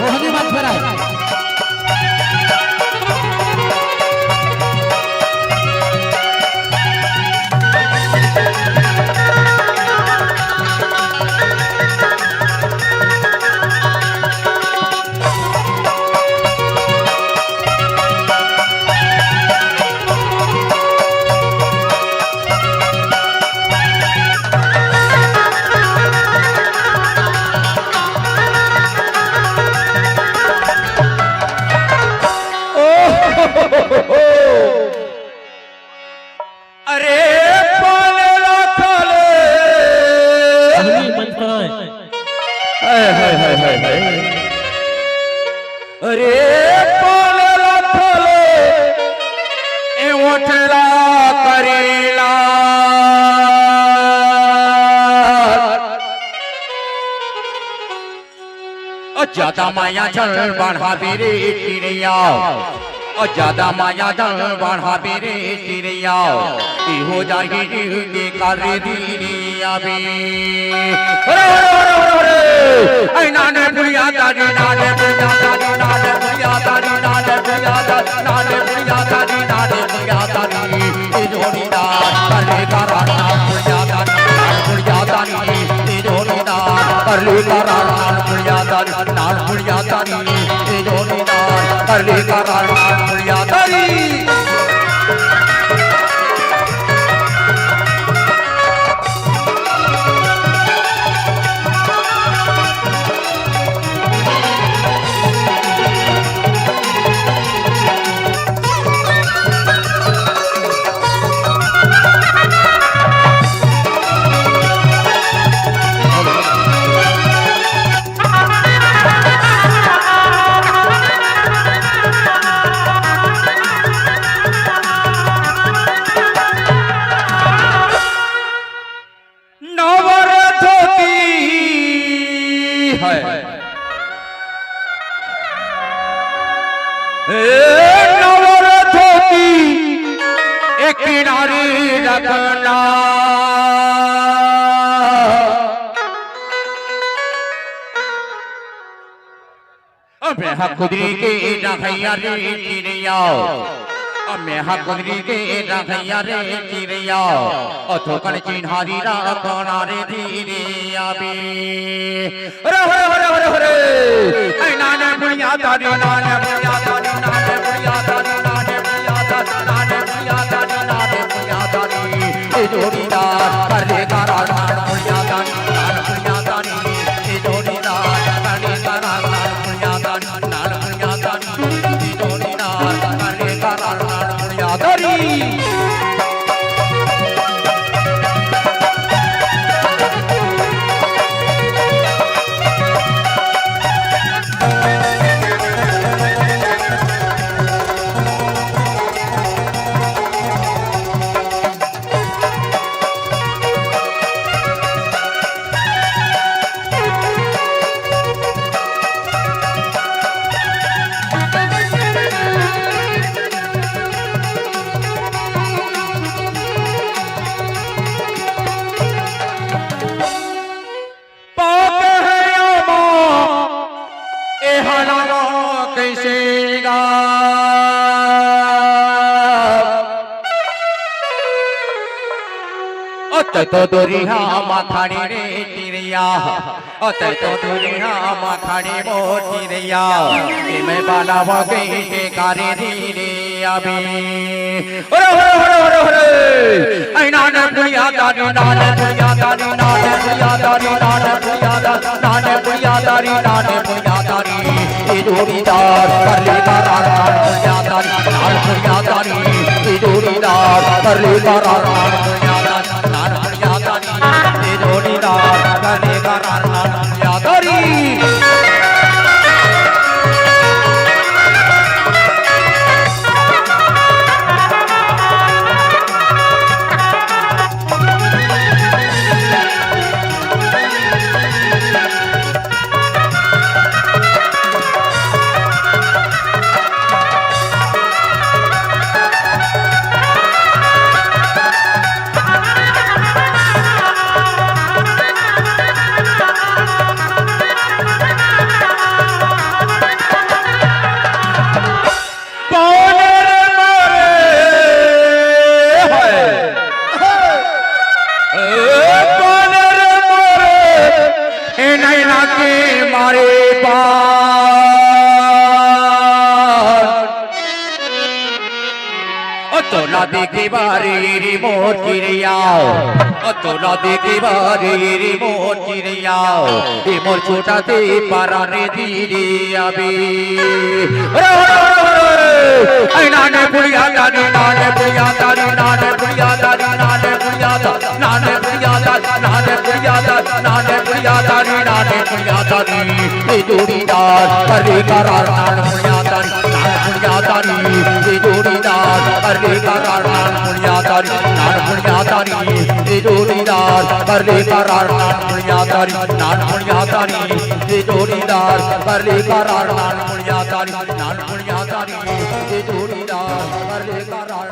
मोहनी मत कराए अरे पाले लाखले अरे पाले लाखले ए उठला करेला ज्यादा माया जल बढ़ा बेरे चिड़िया ज्यादा माया जल बढ़ा बेरे चिड़िया हो जाए करे दिनिया भी नाने बुढ़िया दादी नाने बुढ़िया दादी नाने बुढ़िया दादी नाने बुढ़िया दादी नाने बुढ़िया दादी नाने बुढ़िया दादी जोड़ीदार करले करा बुढ़िया दादी बुढ़िया दादी जोड़ीदार करले करा बुढ़िया दादी नाल बुढ़िया दादी जोड़ीदार करले करा बुढ़िया दादी किनारे रखना मैं हकुदरी के रखैया रे चिड़िया मैं हकुदरी के रखैया रे चिड़िया थोकन चिन्हारी रखना रे धीरे आबे रे रे रे रे रे नाने बुढ़िया दादी नाने बुढ़िया दादी नाने बुढ़िया दादी नाने बुढ़िया दादी नाने बुढ़िया दादी नाने बुढ़िया दादी जोड़ीदार करले करा बुढ़िया दादी नाने बुढ़िया दादी जोड़ीदार करले करा बुढ़िया दादी नाने बुढ़िया दादी जोड़ीदार करले करा बुढ़िया दादी तो दुरिया माखाड़ी रे चिड़िया तो दुरिया माखाड़ी मो चिड़िया मैं बाला वगे के कारे धीरे अभी ओरे ओरे ओरे ओरे आई नाने बुढ़िया दादी नाने बुढ़िया दादी नाने बुढ़िया दादी नाने बुढ़िया दादी नाने बुढ़िया दादी नाने बुढ़िया दादी ये जोड़ीदार करले करा बुढ़िया दादी नाल बुढ़िया दादी ये जोड़ीदार करले करा बुढ़िया दादी नाल बुढ़िया दादी বারে তোলা দেখে বারে রে মোর কিরিয়াও তোলা দেখে বারে রে মোর কিরিয়াও এ মোর ছোটাতে পারানে দিরে আবে আই নানে পুরিয়া দানি নানে পুরিয়া দানি নানে পুরিয়া দানি নানে পুরিয়া দানি নানে পুরিয়া দানি নানে পুরিয়া দানি নানে পুরিয়া দানি নানে পুরিয়া দানি এ জোড়িদার হরে করার নান পুরিয়া দানি নান পুরিয়া দানি এ জোড়িদার হরে করার নান পুরিয়া দানি নান পুরিয়া দানি এ জোড়িদার হরে করার নান পুরিয়া দানি নান পুরিয়া দানি এ জোড়িদার হরে করার নান পুরিয়া দানি নান পুরিয়া দানি এ জোড়িদার হরে করার